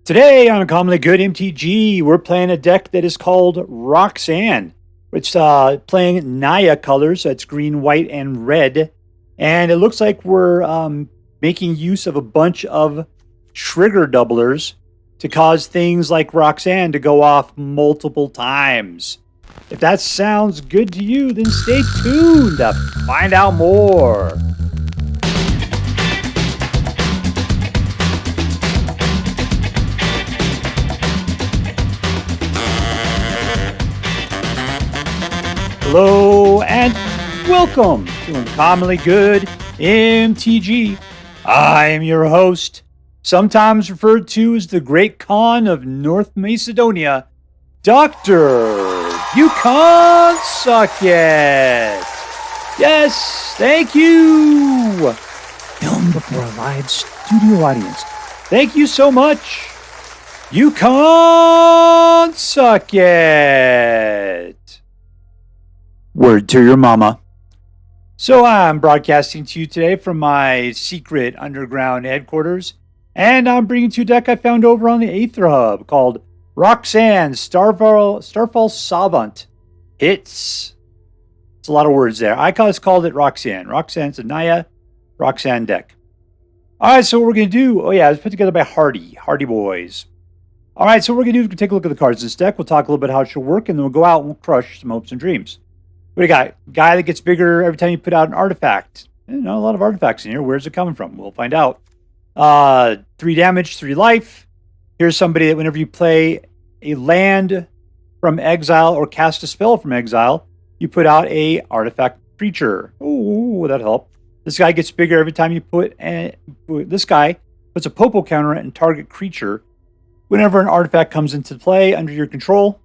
Today on Uncommonly Good MTG, we're playing a deck that is called Roxanne. It's playing Naya colors, so it's green, white, and red. And it looks like we're making use of a bunch of trigger doublers to cause things like Roxanne to go off multiple times. If that sounds good to you, then stay tuned to find out more. Hello and welcome to Uncommonly Good MTG. I am your host, sometimes referred to as the Great Khan of North Macedonia, Dr. Yukon Sucket. Yes, thank you. Filmed before a live studio audience. Thank you so much, Yukon Sucket. Word to your mama. So I'm broadcasting to you today from my secret underground headquarters, and I'm bringing to you a deck I found over on the Aether Hub called Roxanne Starfall Savant. It's a lot of words there. I called it Roxanne. Roxanne's a Naya Roxanne deck. All right, so what we're going to do, it was put together by Hardy Boys. All right, so what we're going to do is we're going to take a look at the cards in this deck. We'll talk a little bit how it should work, and then we'll go out and we'll crush some hopes and dreams. What do you got? Guy that gets bigger every time you put out an artifact. A lot of artifacts in here. Where's it coming from? We'll find out. 3 damage, 3 life. Here's somebody that whenever you play a land from exile or cast a spell from exile, you put out a artifact creature. Ooh, that'll help. This guy gets bigger every time you put this guy puts a popo counter and target creature whenever an artifact comes into play under your control.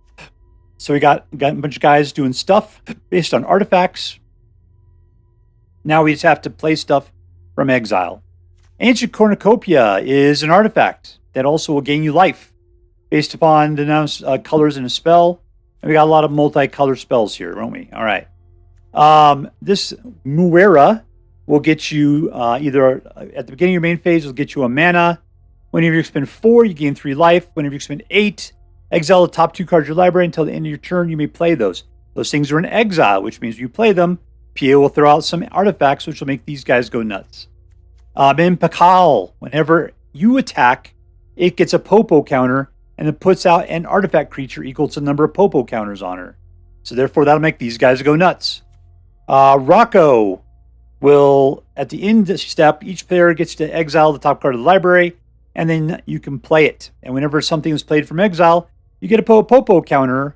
So we got a bunch of guys doing stuff based on artifacts. Now we just have to play stuff from exile. Ancient Cornucopia is an artifact that also will gain you life based upon the colors in a spell. And we got a lot of multi-color spells here, won't we? All right. This Muera will get you either at the beginning of your main phase, will get you a mana. Whenever you spend 4, you gain 3 life. Whenever you spend 8, exile the top 2 cards of your library until the end of your turn. You may play those. Those things are in exile, which means you play them. PA will throw out some artifacts, which will make these guys go nuts. In Pakal, whenever you attack, it gets a popo counter and it puts out an artifact creature equal to the number of popo counters on her. So therefore, that'll make these guys go nuts. Rocco will, at the end step, each player gets to exile the top card of the library, and then you can play it. And whenever something is played from exile, you get a popo counter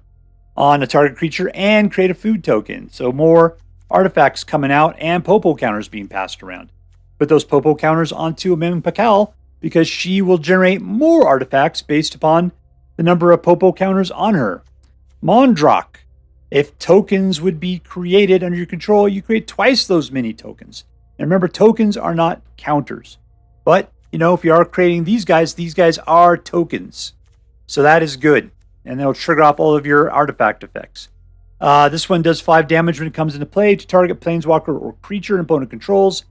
on a target creature and create a food token. So more artifacts coming out and popo counters being passed around. Put those popo counters onto Anim Pakal because she will generate more artifacts based upon the number of popo counters on her. Mondrak. If tokens would be created under your control, you create twice those many tokens. And remember, tokens are not counters. But, if you are creating these guys are tokens. So that is good. And that'll trigger off all of your artifact effects. This one does 5 damage when it comes into play to target planeswalker or creature an opponent controls.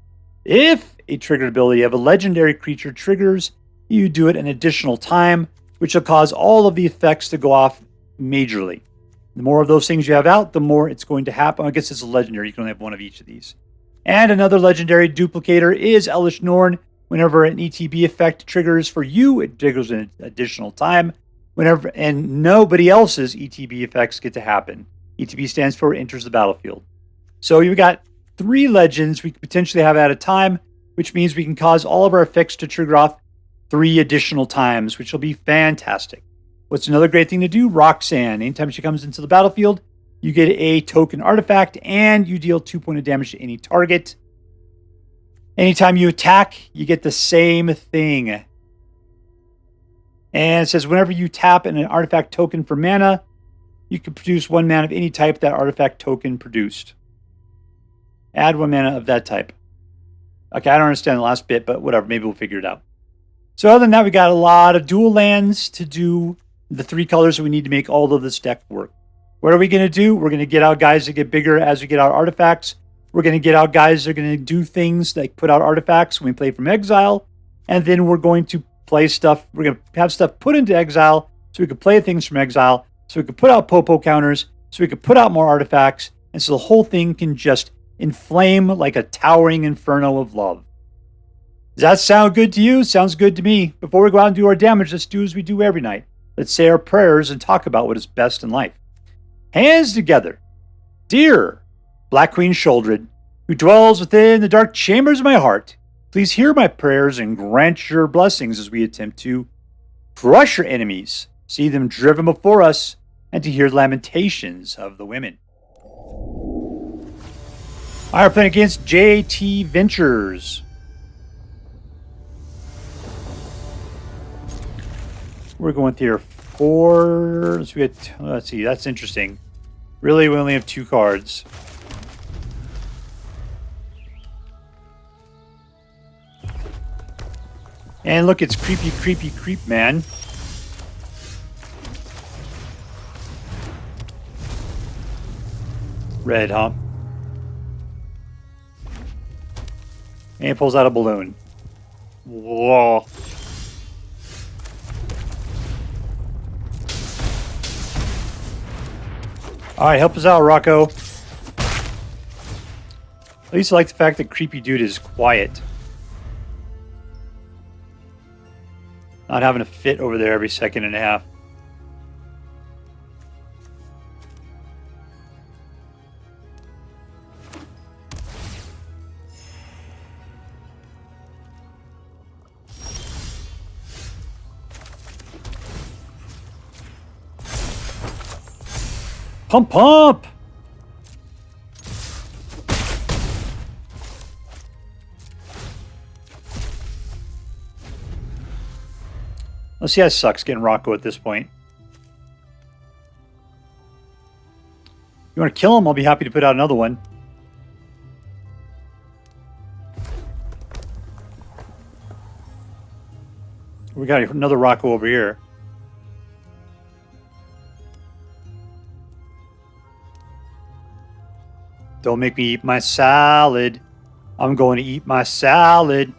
If a triggered ability of a legendary creature triggers, you do it an additional time, which will cause all of the effects to go off majorly. The more of those things you have out, the more it's going to happen. I guess it's a legendary. You can only have one of each of these. And another legendary duplicator is Elesh Norn. Whenever an ETB effect triggers for you, it triggers an additional time. And nobody else's ETB effects get to happen. ETB stands for enters the battlefield. So you've got 3 legends we could potentially have at a time, which means we can cause all of our effects to trigger off 3 additional times, which will be fantastic. What's another great thing to do? Roxanne. Anytime she comes into the battlefield, you get a token artifact and you deal 2 points of damage to any target. Anytime you attack, you get the same thing. And it says whenever you tap an artifact token for mana, you can produce 1 mana of any type that artifact token produced. Add 1 mana of that type. Okay, I don't understand the last bit, but whatever. Maybe we'll figure it out. So other than that, we got a lot of dual lands to do the 3 colors that we need to make all of this deck work. What are we going to do? We're going to get out guys that get bigger as we get out artifacts. We're going to get out guys that are going to do things like put out artifacts when we play from exile. And then we're going to play stuff. We're going to have stuff put into exile so we can play things from exile, so we can put out popo counters, so we can put out more artifacts, and so the whole thing can just inflame like a towering inferno of love. Does that sound good to you? Sounds good to me. Before we go out and do our damage, let's do as we do every night. Let's say our prayers and talk about what is best in life. Hands together. Dear Black Queen Shouldered, who dwells within the dark chambers of my heart, please hear my prayers and grant your blessings as we attempt to crush your enemies, see them driven before us, and to hear lamentations of the women. I are playing against jtventures. We're going through 4. So we get, let's see, that's interesting. Really, we only have 2 cards. And look, it's creepy, creepy, creep, man. Red, huh? And he pulls out a balloon. Whoa. Alright, help us out, Rocco. At least I like the fact that creepy dude is quiet. Not having a fit over there every second and a half. Pump, pump! Let's see how it sucks getting Rocco at this point. You want to kill him? I'll be happy to put out another one. We got another Rocco over here. Don't make me eat my salad. I'm going to eat my salad.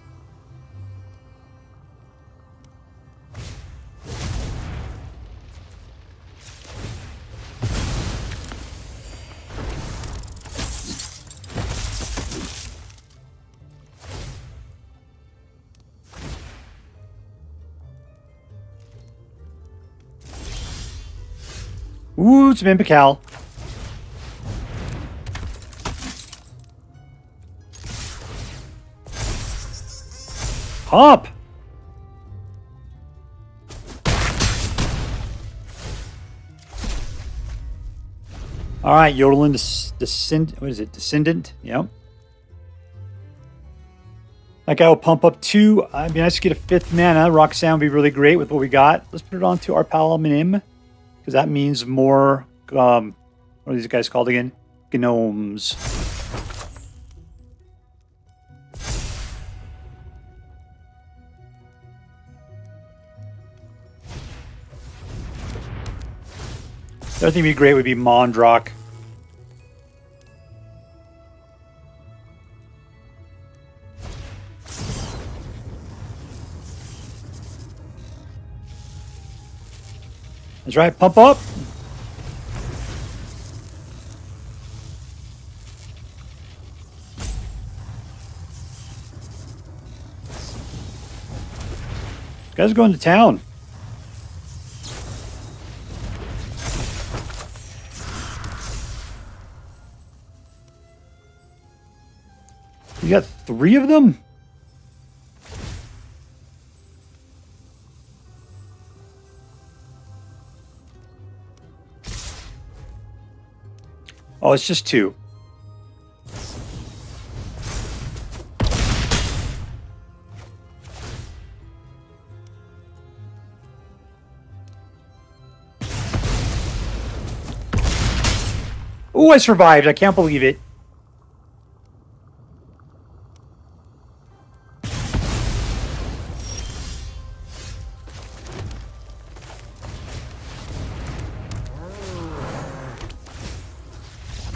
Ooh, some Pakal. Hop! All right, Yotian Dissident. What is it? Dissident? Yep. That guy will pump up 2. It'd be nice to get a 5th mana. Roxanne would be really great with what we got. Let's put it on to our pal Anim, because that means more. What are these guys called again? Gnomes. The other thing would be great would be Mondrak. That's right, pump up. This guy's going to town. You got 3 of them? Oh, it's just 2. Ooh, I survived. I can't believe it.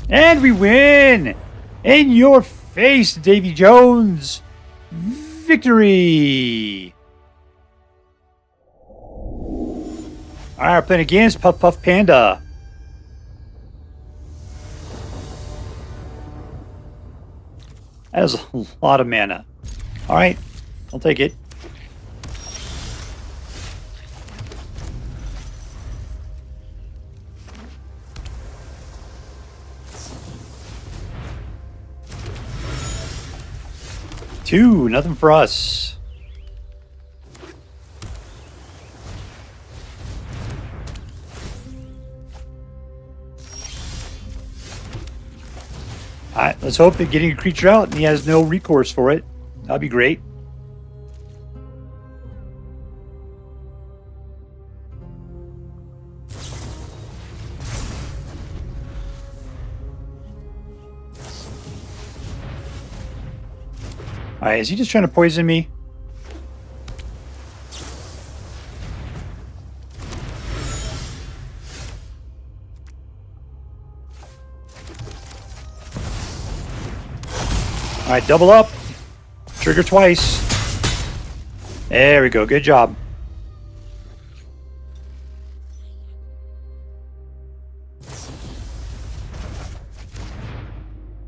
And we win! In your face, Davy Jones! Victory! All right, we're playing against PuffPuffPanda. That is a lot of mana. All right, I'll take it. Two, nothing for us. All right, let's hope that getting a creature out and he has no recourse for it. That'd be great. All right, is he just trying to poison me? All right, double up. Trigger twice. There we go. Good job.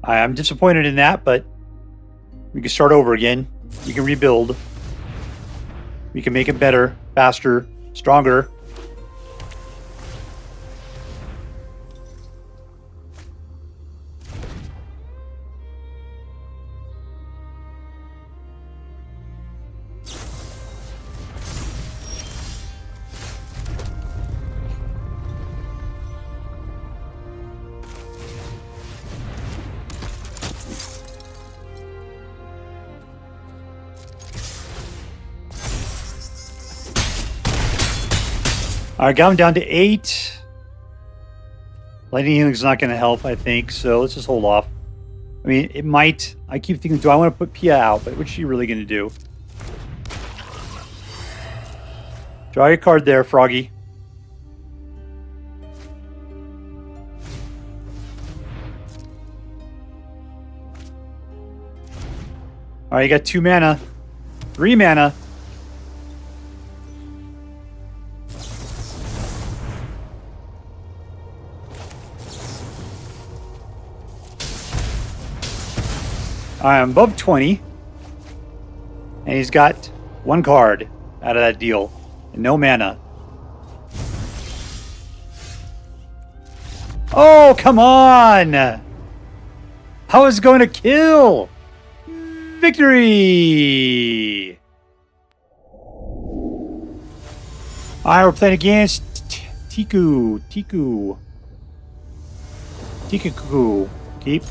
I'm disappointed in that, but we can start over again. We can rebuild. We can make it better, faster, stronger. All right, got him down to 8. Lightning Helix is not going to help, I think, so let's just hold off. I mean, it might. I keep thinking, do I want to put Pia out? But what's she really going to do? Draw your card there, Froggy. All right, you got 2 mana. 3 mana. I'm above 20. And he's got 1 card out of that deal. And no mana. Oh, come on! I was going to kill! Victory! Alright, we're playing against Tikku. Keep.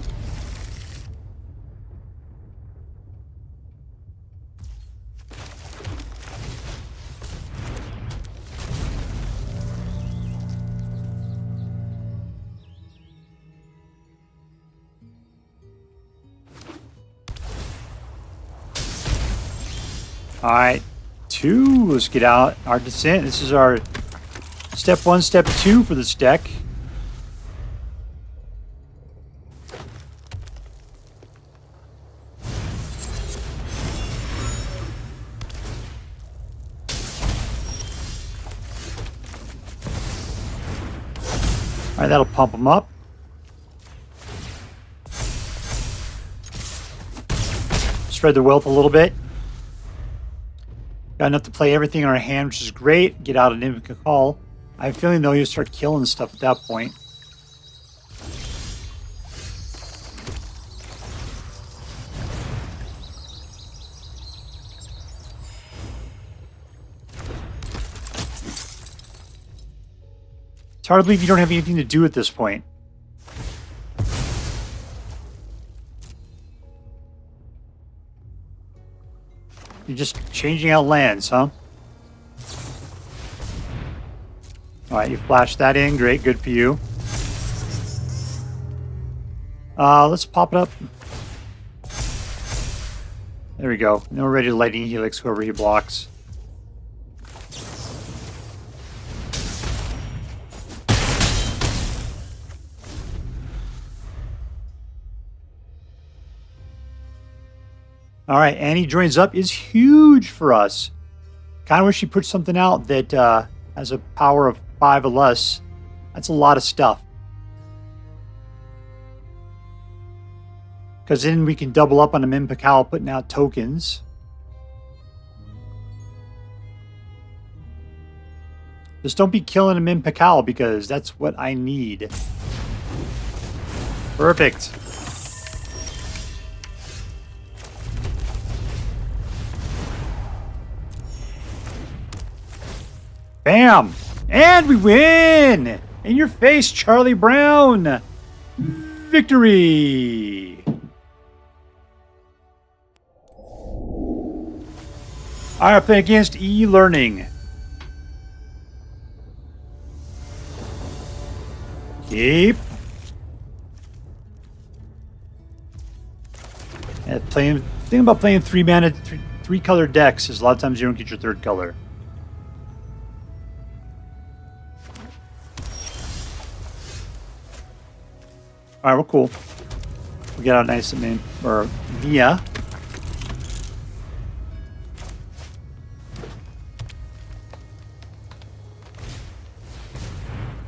All right, 2. Let's get out our descent. This is our step 1, step 2 for this deck. All right, that'll pump them up. Spread the wealth a little bit. Got enough to play everything in our hand, which is great. Get out an Anim Pakal. I have a feeling, though, you'll start killing stuff at that point. It's hard to believe you don't have anything to do at this point. You're just changing out lands, huh? Alright, you flashed that in. Great, good for you. Let's pop it up. There we go. Now we're ready to Lightning Helix whoever he blocks. All right, Annie joins up is huge for us. Kind of wish she put something out that has a power of 5 or less. That's a lot of stuff. Because then we can double up on Anim Pakal putting out tokens. Just don't be killing Anim Pakal because that's what I need. Perfect. Bam! And we win! In your face, Charlie Brown! Victory! Alright, playing against eLearning. Keep. And the thing about playing 3-mana, 3-color decks is a lot of times you don't get your 3rd color. Alright, we're cool. We get out nice and Mia.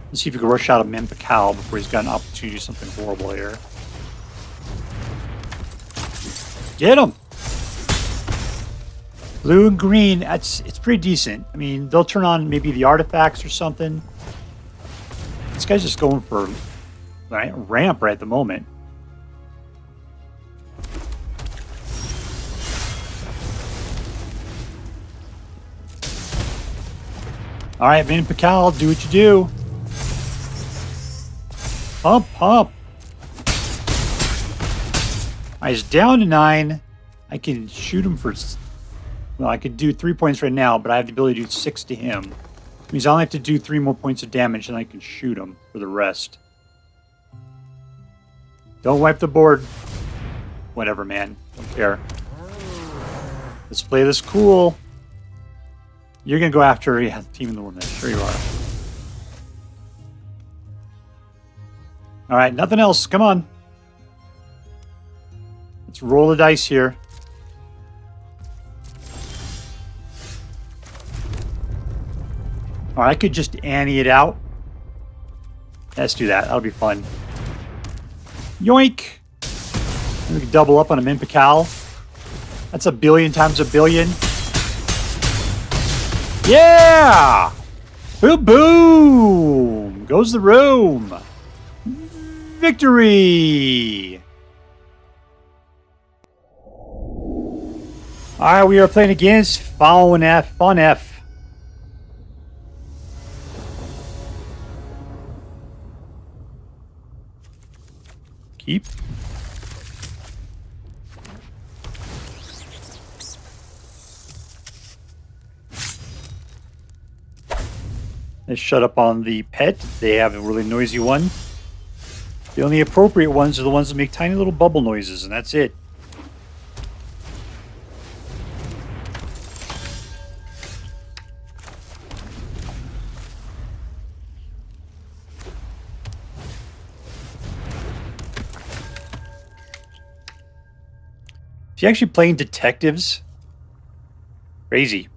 Let's see if we can rush out of Anim Pakal before he's got an opportunity to do something horrible here. Get him! Blue and green, it's pretty decent. I mean, they'll turn on maybe the artifacts or something. This guy's just going for ramp right at the moment. Alright, Anim Pakal, do what you do. Pump, pump. Alright, he's down to 9. I can shoot him for... Well, I could do 3 points right now, but I have the ability to do 6 to him. It means I only have to do 3 more points of damage, and I can shoot him for the rest. Don't wipe the board. Whatever, man. Don't care. Let's play this cool. You're going to go after Teething Wurmlet. Sure you are. Alright, nothing else. Come on. Let's roll the dice here. Alright, I could just Annie it out. Let's do that. That'll be fun. Yoink! And we can double up on a Anim Pakal. That's a billion times a billion. Yeah! Boom, boom! Goes the room. Victory! Alright, we are playing against Fun F. Keep. Let's shut up on the pet. They have a really noisy one. The only appropriate ones are the ones that make tiny little bubble noises, and that's it. Is he actually playing detectives? Crazy.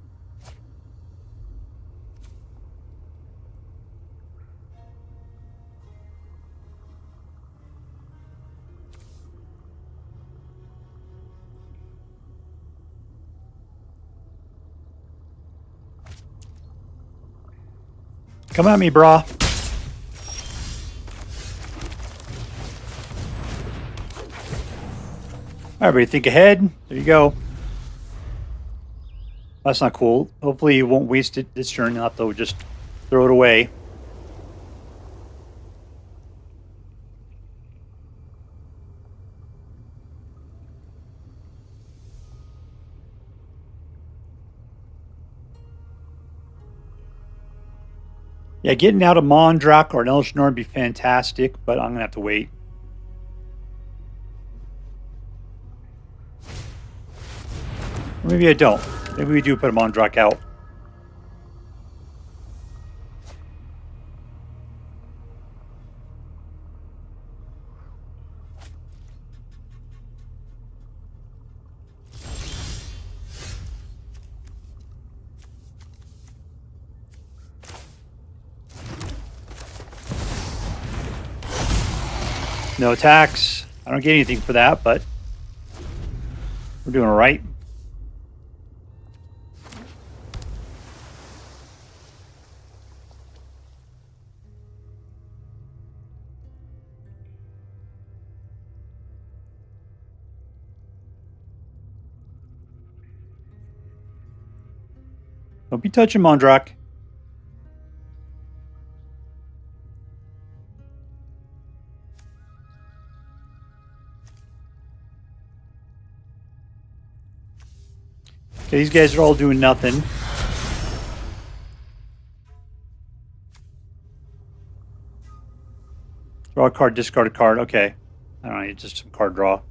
Come at me, brah. Everybody think ahead. There you go. That's not cool. Hopefully you won't waste it this turn. You'll have to just throw it away. Yeah, getting out of Mondrak or an Elesh Norn would be fantastic, but I'm going to have to wait. Or maybe I don't. Maybe we do put a Mondrak out. No attacks. I don't get anything for that, but we're doing all right. Don't be touching Mondrak. Okay, these guys are all doing nothing. Draw a card, discard a card. Okay. I don't know, just some card draw.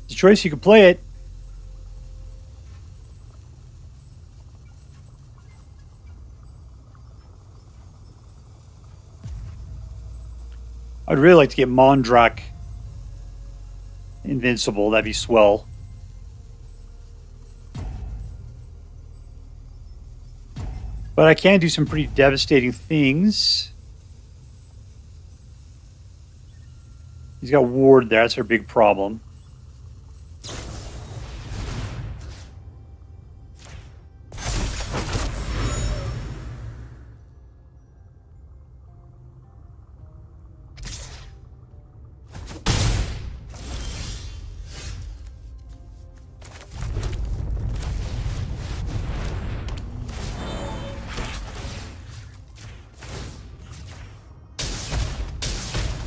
It's a choice, you can play it. I'd really like to get Mondrak invincible. That'd be swell. But I can do some pretty devastating things. He's got ward there. That's our big problem.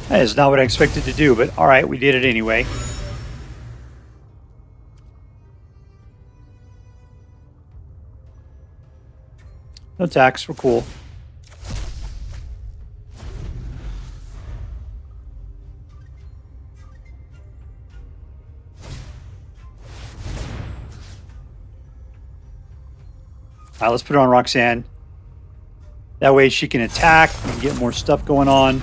That is not what I expected to do, but alright, we did it anyway. No attacks, we're cool. Alright, let's put it on Roxanne. That way she can attack and get more stuff going on.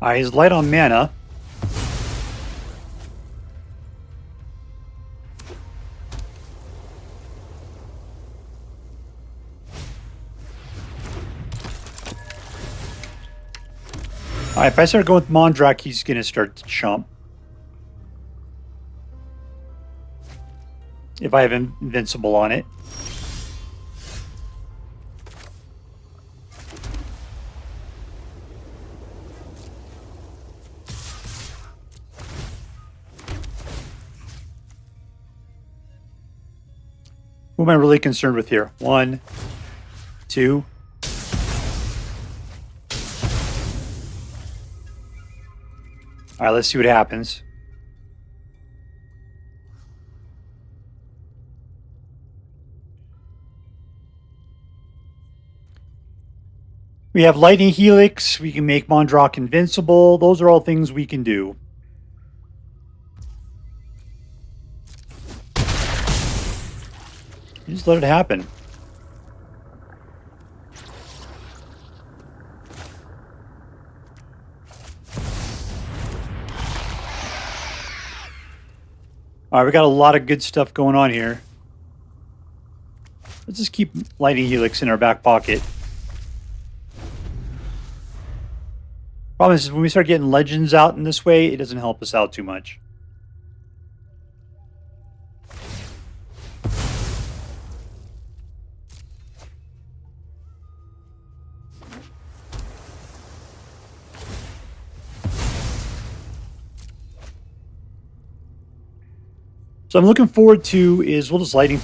Alright, he's light on mana. Alright, if I start going with Mondrak, he's going to start to chump. If I have Invincible on it. Who am I really concerned with here? 1, 2. All right, let's see what happens. We have Lightning Helix. We can make Mondrak invincible. Those are all things we can do. Just let it happen. All right, we got a lot of good stuff going on here. Let's just keep Lightning Helix in our back pocket. Problem is, when we start getting legends out in this way, it doesn't help us out too much. So I'm looking forward to is we'll just Lightning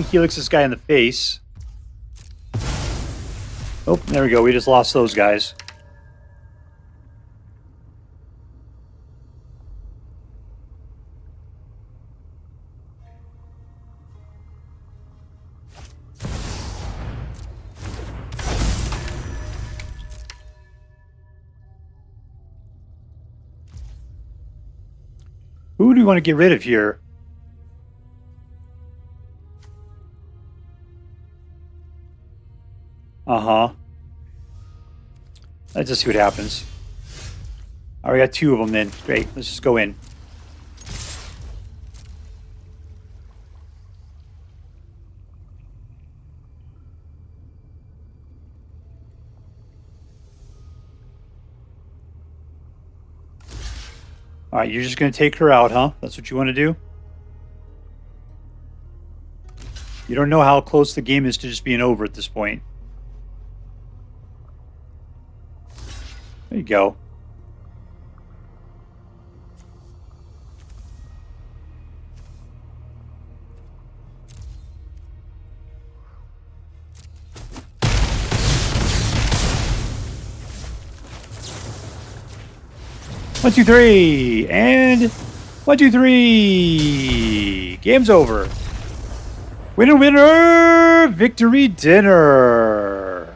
Helix this guy in the face. Oh, there we go. We just lost those guys. Who do we want to get rid of here? Uh-huh. Let's just see what happens. All right, we got 2 of them then. Great. Let's just go in. All right, you're just going to take her out, huh? That's what you want to do? You don't know how close the game is to just being over at this point. There you go. One, two, three, and 1, 2, 3. Game's over. Winner, winner, victory dinner.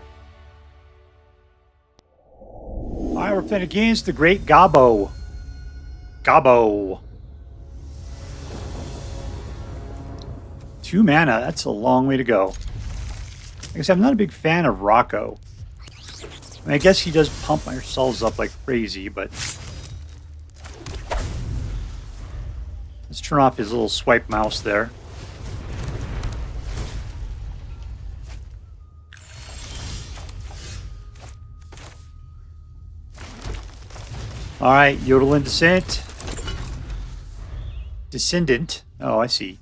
All right, we're playing against the great Gobbo. Gobbo. 2 mana. That's a long way to go. I guess I'm not a big fan of Rocco. I mean, I guess he does pump my souls up like crazy, but let's turn off his little swipe mouse there. All right, Yotian Dissident. Oh, I see.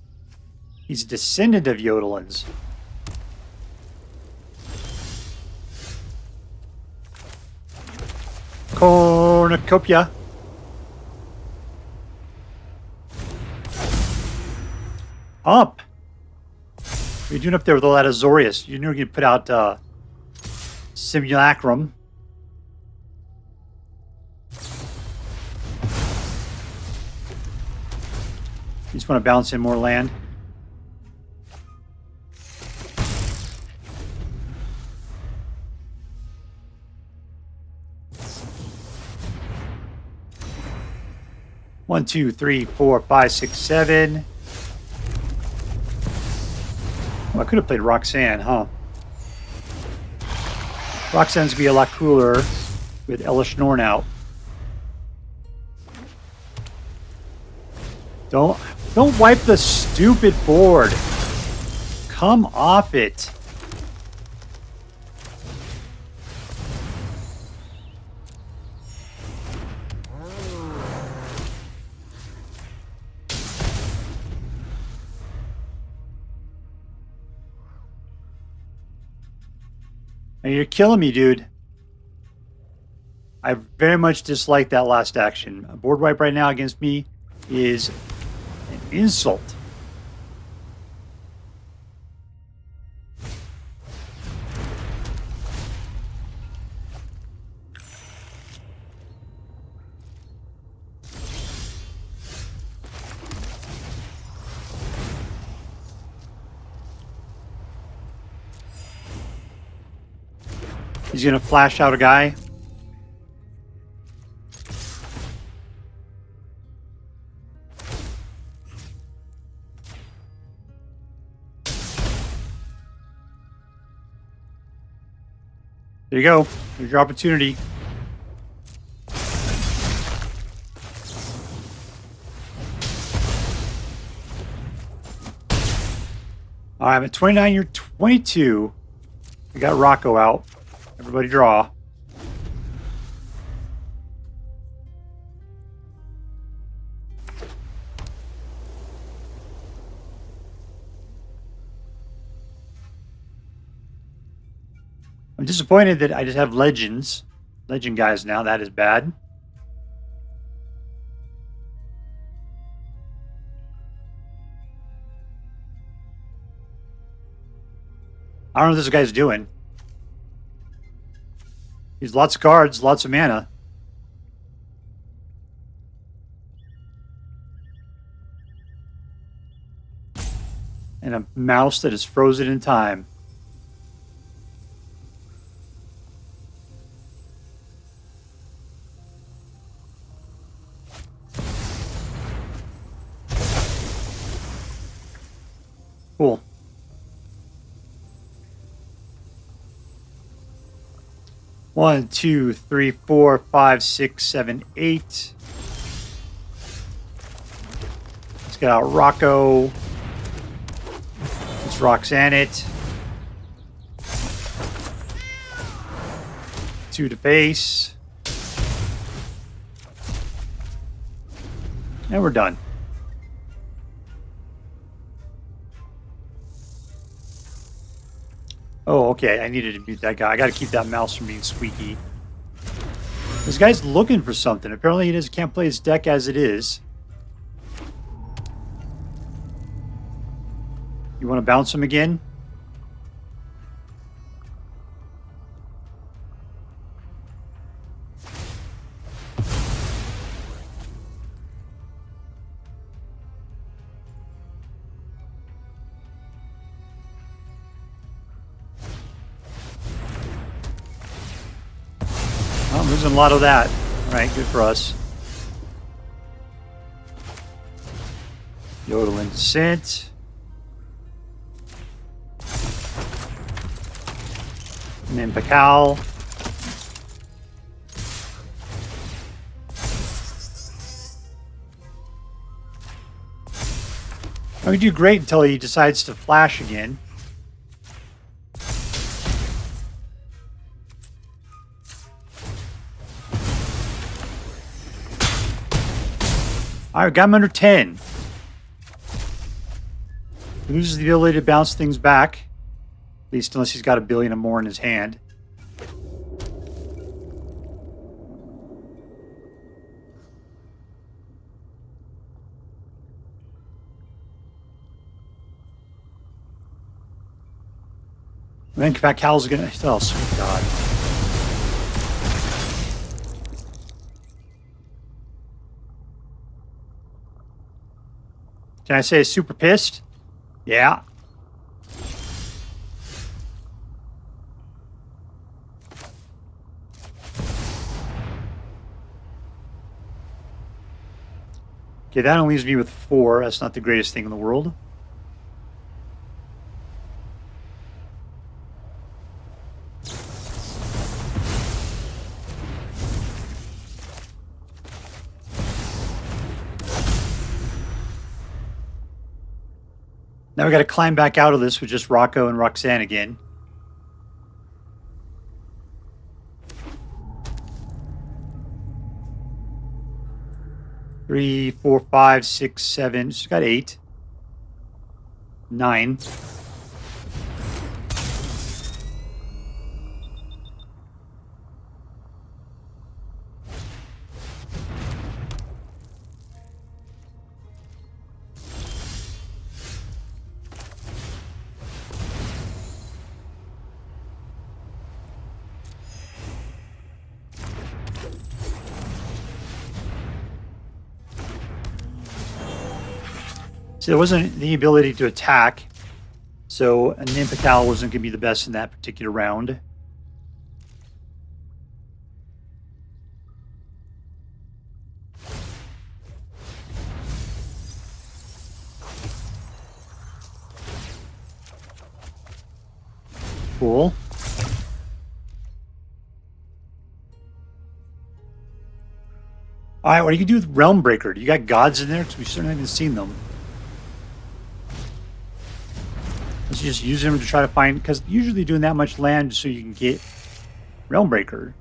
He's a descendant of Yotians. Cornucopia. Up. What are you doing up there with all that Azorius? You knew you could put out Simulacrum. You just want to bounce in more land. One, two, three, 4, 5, 6, 7. Well, I could have played Roxanne, huh? Roxanne's gonna be a lot cooler with Elesh Norn out. Don't wipe the stupid board. Come off it. And you're killing me, dude. I very much dislike that last action. A board wipe right now against me is an insult. He's going to flash out a guy. There you go. There's your opportunity. All right, I'm at 29. You're 22. We got Rocco out. Everybody draw. I'm disappointed that I just have legend guys now. That is bad. I don't know what this guy's doing. He's lots of cards, lots of mana. And a mouse that is frozen in time. Cool. One, two, three, four, five, six, seven, eight. Let's get out Rocco. Let's Roxanne it. 2 to face. And we're done. Oh, okay. I needed to mute that guy. I got to keep that mouse from being squeaky. This guy's looking for something. Apparently, he can't play his deck as it is. You want to bounce him again? I'm losing a lot of that. All right, good for us. Yotian Dissident. And then Pakal. Oh, we do great until he decides to flash again. All right, got him under 10. He loses the ability to bounce things back. At least unless he's got a billion or more in his hand. And then Pakal's gonna... Oh, sweet God. Can I say super pissed? Yeah. Okay, that only leaves me with 4. That's not the greatest thing in the world. Now we got to climb back out of this with just Rocco and Roxanne again. Three, 4, 5, 6, 7. She's got 8. 9. So there wasn't the ability to attack, so Anim Pakal wasn't going to be the best in that particular round. Cool. All right, what do you do with Realm Breaker? Do you got gods in there? Because we certainly haven't seen them. Let's just use them to try to find, because usually doing that much land so you can get Realm Breaker.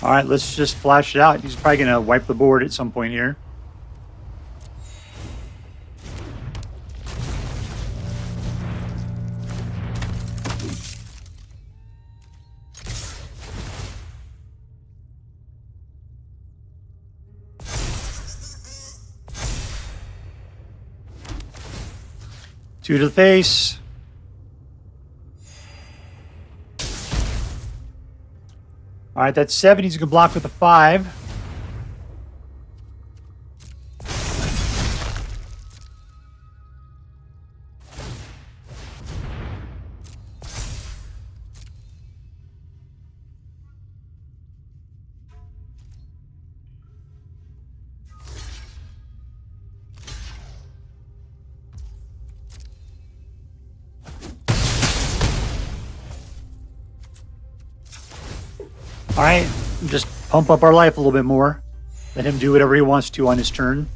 All right, let's just flash it out. He's probably going to wipe the board at some point here. Two to the face. All right, that's 7. He's going to block with a 5. All right, just pump up our life a little bit more. Let him do whatever he wants to on his turn.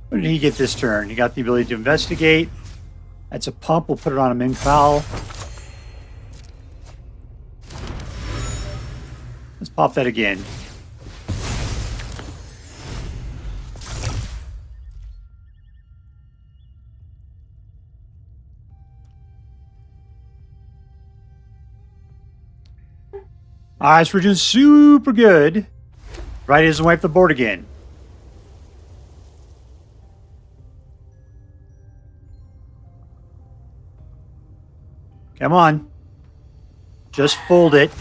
What did he get this turn? He got the ability to investigate. That's a pump. We'll put it on a Pakal. Let's pop that again. All right, so we're doing super good. Right, he doesn't wipe the board again. Come on. Just fold it.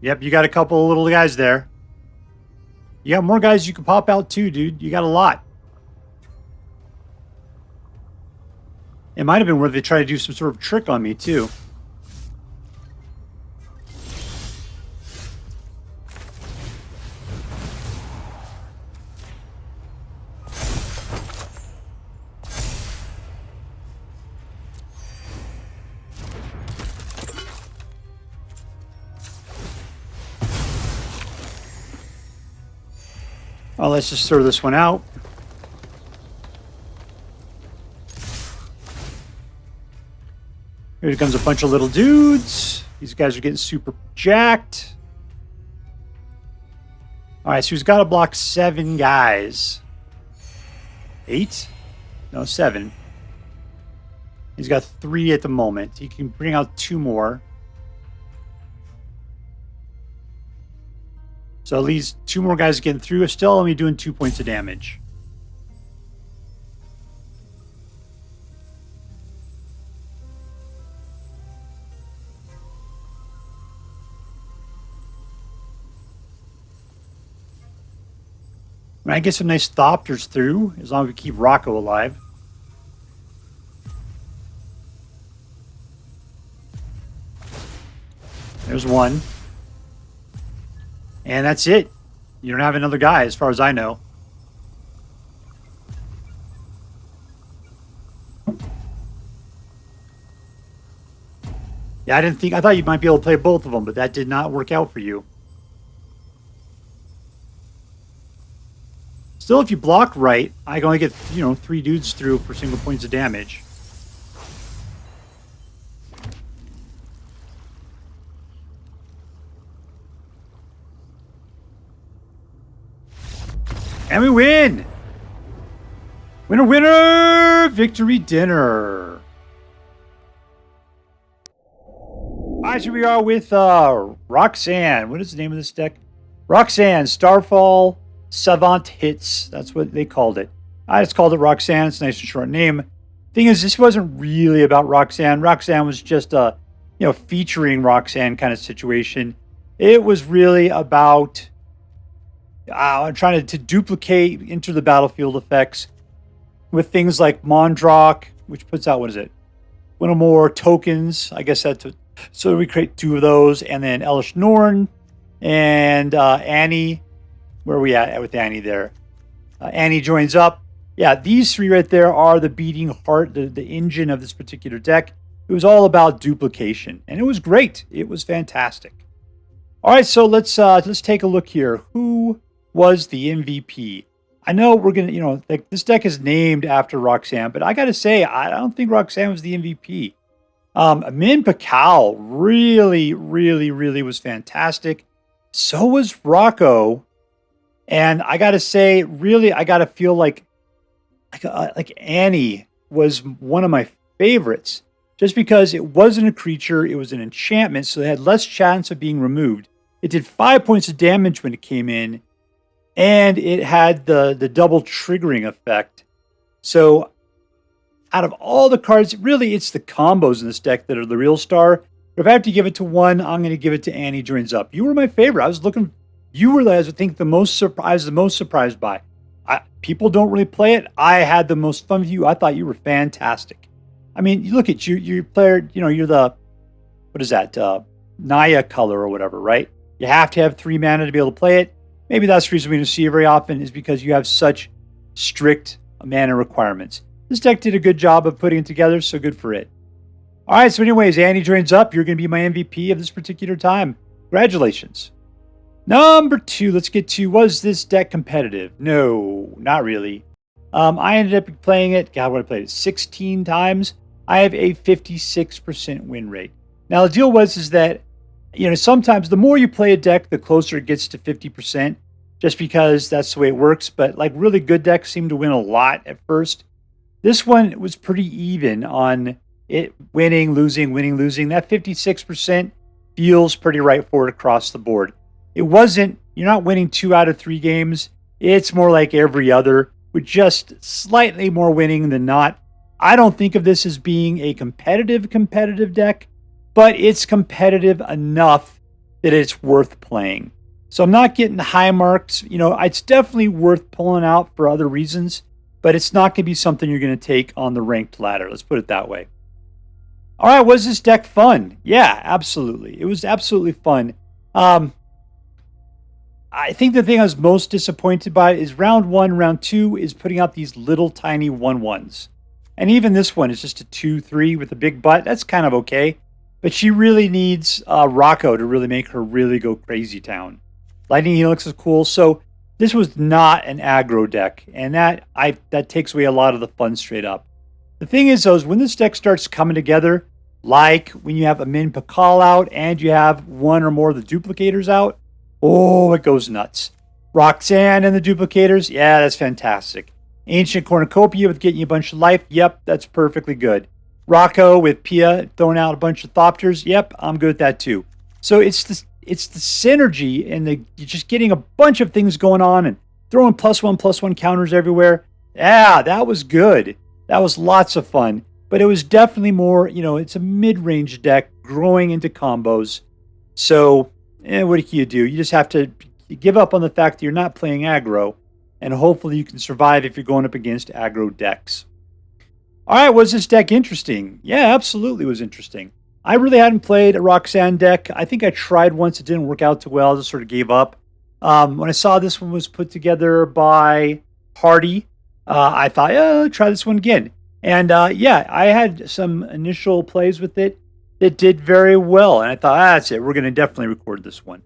Yep, you got a couple of little guys there. You got more guys you can pop out too, dude. You got a lot. It might have been where they tried to do some sort of trick on me too. Oh, let's just throw this one out. Here comes a bunch of little dudes. These guys are getting super jacked. All right, so he's got to block 7 guys. 8? No, 7. He's got 3 at the moment. He can bring out 2 more. So at least 2 more guys getting through. Still only doing 2 points of damage. I get some nice Thopters through, as long as we keep Rocco alive. There's one. And that's it. You don't have another guy, as far as I know. Yeah, I thought you might be able to play both of them, but that did not work out for you. Still, if you block right, I can only get, 3 dudes through for single points of damage. And we win! Winner, winner! Victory dinner! Alright, so we are with Roxanne. What is the name of this deck? Roxanne, Starfall, Savant hits. That's what they called it. I just called it Roxanne. It's a nice and short name. Thing is, this wasn't really about Roxanne. Roxanne was just a, featuring Roxanne kind of situation. It was really about trying to duplicate into the battlefield effects with things like Mondrak, which puts out, 1 or more tokens. I guess that's so we create 2 of those, and then Elesh Norn and Annie. Where are we at with Annie there? Annie joins up. Yeah, these 3 right there are the beating heart, the engine of this particular deck. It was all about duplication, and it was great. It was fantastic. All right, so let's take a look here. Who was the MVP? I know we're gonna, this deck is named after Roxanne, but I gotta say, I don't think Roxanne was the MVP. Pakal really, really, really was fantastic. So was Rocco. And I gotta say, really, I gotta feel like Annie was one of my favorites, just because it wasn't a creature, it was an enchantment, so it had less chance of being removed. It did 5 points of damage when it came in, and it had the double triggering effect. So, out of all the cards, really, it's the combos in this deck that are the real star. But if I have to give it to one, I'm going to give it to Annie Joins Up. You were my favorite. You were, I think, the most surprised by. People don't really play it. I had the most fun with you. I thought you were fantastic. I mean, you look at you. You're player. You're the what is that? Naya color or whatever, right? You have to have 3 mana to be able to play it. Maybe that's the reason we don't see it very often, is because you have such strict mana requirements. This deck did a good job of putting it together, so good for it. All right, so anyways, Annie joins up. You're going to be my MVP of this particular time. Congratulations. Number 2, let's get to, was this deck competitive? No, not really. I ended up playing it, God, what I played it 16 times. I have a 56% win rate. Now, the deal is that, sometimes the more you play a deck, the closer it gets to 50%, just because that's the way it works. But like really good decks seem to win a lot at first. This one was pretty even on it winning, losing, winning, losing. That 56% feels pretty right for it across the board. It wasn't, you're not winning 2 out of 3 games. It's more like every other, with just slightly more winning than not. I don't think of this as being a competitive deck, but it's competitive enough that it's worth playing. So I'm not getting high marks. It's definitely worth pulling out for other reasons, but it's not going to be something you're going to take on the ranked ladder. Let's put it that way. All right, was this deck fun? Yeah, absolutely. It was absolutely fun. I think the thing I was most disappointed by is round 1, round 2 is putting out these little tiny 1/1s. And even this one is just a 2/3 with a big butt. That's kind of okay. But she really needs Rocco to really make her really go crazy town. Lightning Helix is cool. So this was not an aggro deck. And that takes away a lot of the fun straight up. The thing is, though, is when this deck starts coming together, like when you have a min Pakal out and you have 1 or more of the duplicators out, oh, it goes nuts. Roxanne and the duplicators, yeah, that's fantastic. Ancient Cornucopia with getting you a bunch of life, yep, that's perfectly good. Rocco with Pia throwing out a bunch of Thopters, yep, I'm good with that too. So it's the synergy and you're just getting a bunch of things going on and throwing +1/+1 counters everywhere. Yeah, that was good. That was lots of fun. But it was definitely more, it's a mid-range deck growing into combos. So, what can you do? You just have to give up on the fact that you're not playing aggro, and hopefully you can survive if you're going up against aggro decks. All right, was this deck interesting? Yeah, absolutely it was interesting. I really hadn't played a Roxanne deck. I think I tried once. It didn't work out too well. I just sort of gave up. When I saw this one was put together by Hardy, I thought, yeah, try this one again. And yeah, I had some initial plays with it that did very well. And I thought, that's it. We're going to definitely record this one.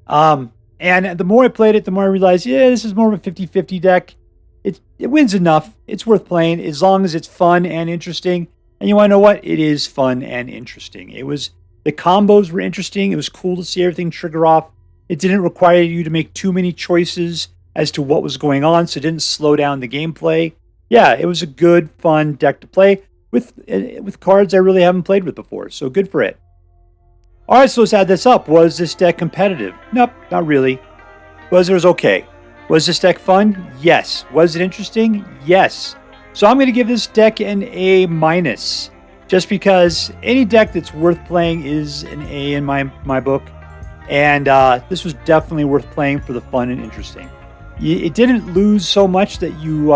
And the more I played it, the more I realized, yeah, this is more of a 50-50 deck. It wins enough. It's worth playing as long as it's fun and interesting. And you want to know what? It is fun and interesting. The combos were interesting. It was cool to see everything trigger off. It didn't require you to make too many choices as to what was going on, so it didn't slow down the gameplay. Yeah, it was a good, fun deck to play with cards I really haven't played with before, so good for it. All right, so let's add this up. Was this deck competitive? Nope, not really. It was okay. Was this deck fun? Yes. Was it interesting? Yes. So I'm going to give this deck an A-, just because any deck that's worth playing is an A in my book. And this was definitely worth playing for the fun and interesting. It didn't lose so much that you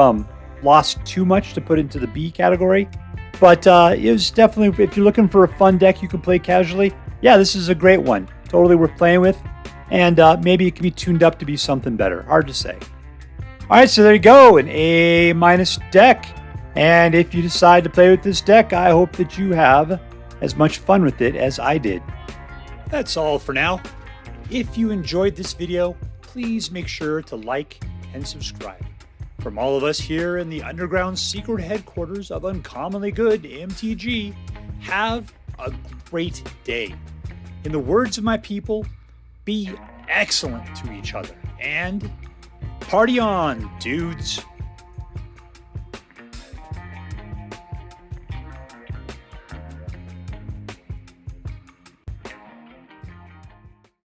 lost too much to put into the B category. But it was definitely, if you're looking for a fun deck you can play casually, yeah, this is a great one. Totally worth playing with. And maybe it can be tuned up to be something better. Hard to say. All right, so there you go, an A- deck. And if you decide to play with this deck, I hope that you have as much fun with it as I did. That's all for now. If you enjoyed this video, please make sure to like and subscribe. From all of us here in the underground secret headquarters of Uncommonly Good MTG, have a great day. In the words of my people, be excellent to each other and party on, dudes.